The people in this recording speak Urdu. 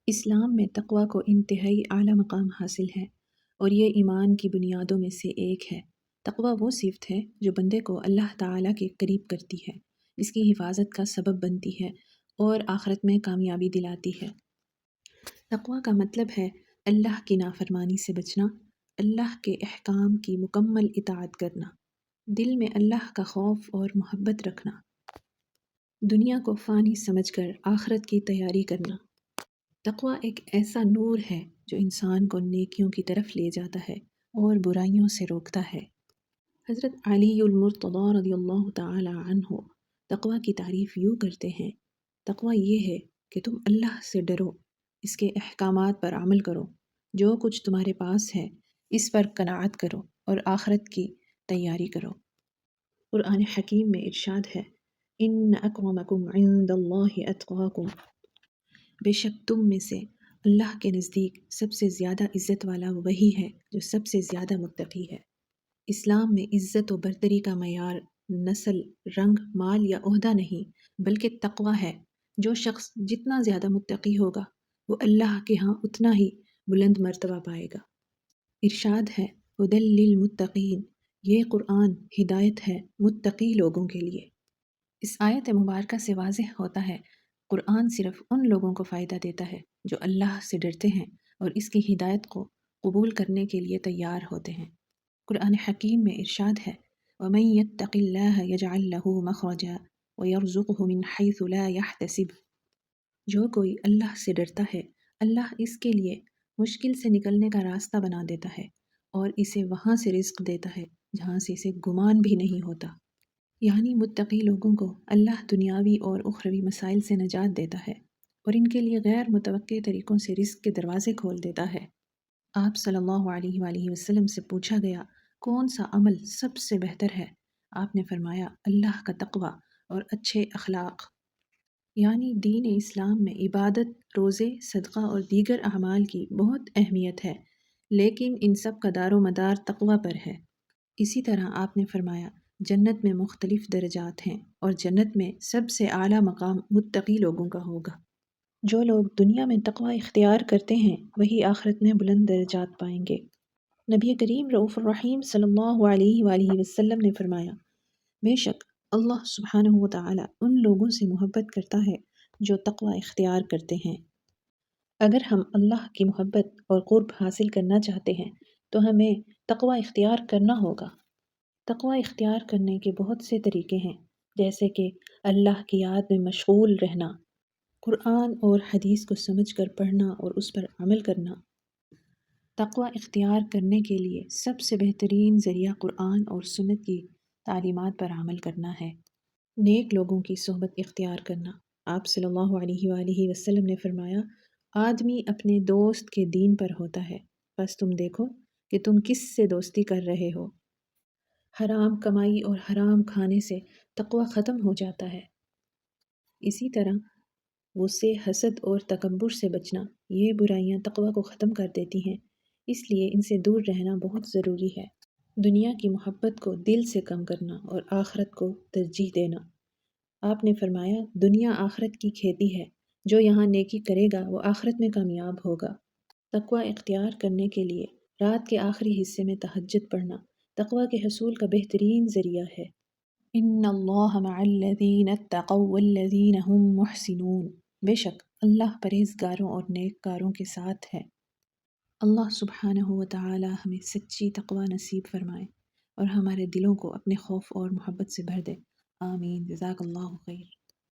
اسلام میں تقوی کو انتہائی اعلیٰ مقام حاصل ہے اور یہ ایمان کی بنیادوں میں سے ایک ہے۔ تقوی وہ صفت ہے جو بندے کو اللہ تعالیٰ کے قریب کرتی ہے، اس کی حفاظت کا سبب بنتی ہے اور آخرت میں کامیابی دلاتی ہے۔ تقوی کا مطلب ہے اللہ کی نافرمانی سے بچنا، اللہ کے احکام کی مکمل اطاعت کرنا، دل میں اللہ کا خوف اور محبت رکھنا، دنیا کو فانی سمجھ کر آخرت کی تیاری کرنا۔ تقوی ایک ایسا نور ہے جو انسان کو نیکیوں کی طرف لے جاتا ہے اور برائیوں سے روکتا ہے۔ حضرت علی المرتضیٰ رضی اللہ تعالی عنہ تقوی کی تعریف یوں کرتے ہیں: تقوی یہ ہے کہ تم اللہ سے ڈرو، اس کے احکامات پر عمل کرو، جو کچھ تمہارے پاس ہے اس پر قناعت کرو اور آخرت کی تیاری کرو۔ قرآن حکیم میں ارشاد ہے: ان اکرمکم عند اللہ اتقاکم، بے شک تم میں سے اللہ کے نزدیک سب سے زیادہ عزت والا وہی ہے جو سب سے زیادہ متقی ہے۔ اسلام میں عزت و برتری کا معیار نسل، رنگ، مال یا عہدہ نہیں بلکہ تقوی ہے۔ جو شخص جتنا زیادہ متقی ہوگا وہ اللہ کے ہاں اتنا ہی بلند مرتبہ پائے گا۔ ارشاد ہے: ھدی للمتقین، یہ قرآن ہدایت ہے متقی لوگوں کے لیے۔ اس آیت مبارکہ سے واضح ہوتا ہے قرآن صرف ان لوگوں کو فائدہ دیتا ہے جو اللہ سے ڈرتے ہیں اور اس کی ہدایت کو قبول کرنے کے لیے تیار ہوتے ہیں۔ قرآن حکیم میں ارشاد ہے: وَمَن يَتَّقِ اللَّهَ يَجْعَل لَّهُ مَخْرَجًا وَيَرْزُقْهُ مِنْ حَيْثُ لَا يَحْتَسِبُ، جو کوئی اللہ سے ڈرتا ہے اللہ اس کے لیے مشکل سے نکلنے کا راستہ بنا دیتا ہے اور اسے وہاں سے رزق دیتا ہے جہاں سے اسے گمان بھی نہیں ہوتا۔ یعنی متقی لوگوں کو اللہ دنیاوی اور اخروی مسائل سے نجات دیتا ہے اور ان کے لیے غیر متوقع طریقوں سے رزق کے دروازے کھول دیتا ہے۔ آپ صلی اللہ علیہ وآلہ وسلم سے پوچھا گیا کون سا عمل سب سے بہتر ہے؟ آپ نے فرمایا اللہ کا تقوی اور اچھے اخلاق۔ یعنی دین اسلام میں عبادت، روزے، صدقہ اور دیگر اعمال کی بہت اہمیت ہے، لیکن ان سب کا دار و مدار تقوی پر ہے۔ اسی طرح آپ نے فرمایا جنت میں مختلف درجات ہیں اور جنت میں سب سے اعلیٰ مقام متقی لوگوں کا ہوگا۔ جو لوگ دنیا میں تقوی اختیار کرتے ہیں وہی آخرت میں بلند درجات پائیں گے۔ نبی کریم رؤوف الرحیم صلی اللہ علیہ وآلہ وسلم نے فرمایا بے شک اللہ سبحانہ وتعالی ان لوگوں سے محبت کرتا ہے جو تقوی اختیار کرتے ہیں۔ اگر ہم اللہ کی محبت اور قرب حاصل کرنا چاہتے ہیں تو ہمیں تقوی اختیار کرنا ہوگا۔ تقوی اختیار کرنے کے بہت سے طریقے ہیں، جیسے کہ اللہ کی یاد میں مشغول رہنا، قرآن اور حدیث کو سمجھ کر پڑھنا اور اس پر عمل کرنا۔ تقوی اختیار کرنے کے لیے سب سے بہترین ذریعہ قرآن اور سنت کی تعلیمات پر عمل کرنا ہے۔ نیک لوگوں کی صحبت اختیار کرنا۔ آپ صلی اللہ علیہ وآلہ وسلم نے فرمایا آدمی اپنے دوست کے دین پر ہوتا ہے، بس تم دیکھو کہ تم کس سے دوستی کر رہے ہو۔ حرام کمائی اور حرام کھانے سے تقوی ختم ہو جاتا ہے۔ اسی طرح غصے، حسد اور تکبر سے بچنا، یہ برائیاں تقوی کو ختم کر دیتی ہیں، اس لیے ان سے دور رہنا بہت ضروری ہے۔ دنیا کی محبت کو دل سے کم کرنا اور آخرت کو ترجیح دینا۔ آپ نے فرمایا دنیا آخرت کی کھیتی ہے، جو یہاں نیکی کرے گا وہ آخرت میں کامیاب ہوگا۔ تقوی اختیار کرنے کے لیے رات کے آخری حصے میں تہجد پڑھنا تقوی کے حصول کا بہترین ذریعہ ہے۔ ان اللہ مع الذین اتقوا والذین هم محسنون، بے شک اللہ پرہیزگاروں اور نیک کاروں کے ساتھ ہے۔ اللہ سبحانہ وتعالی ہمیں سچی تقوی نصیب فرمائے اور ہمارے دلوں کو اپنے خوف اور محبت سے بھر دے۔ آمین۔ جزاک اللہ خیر۔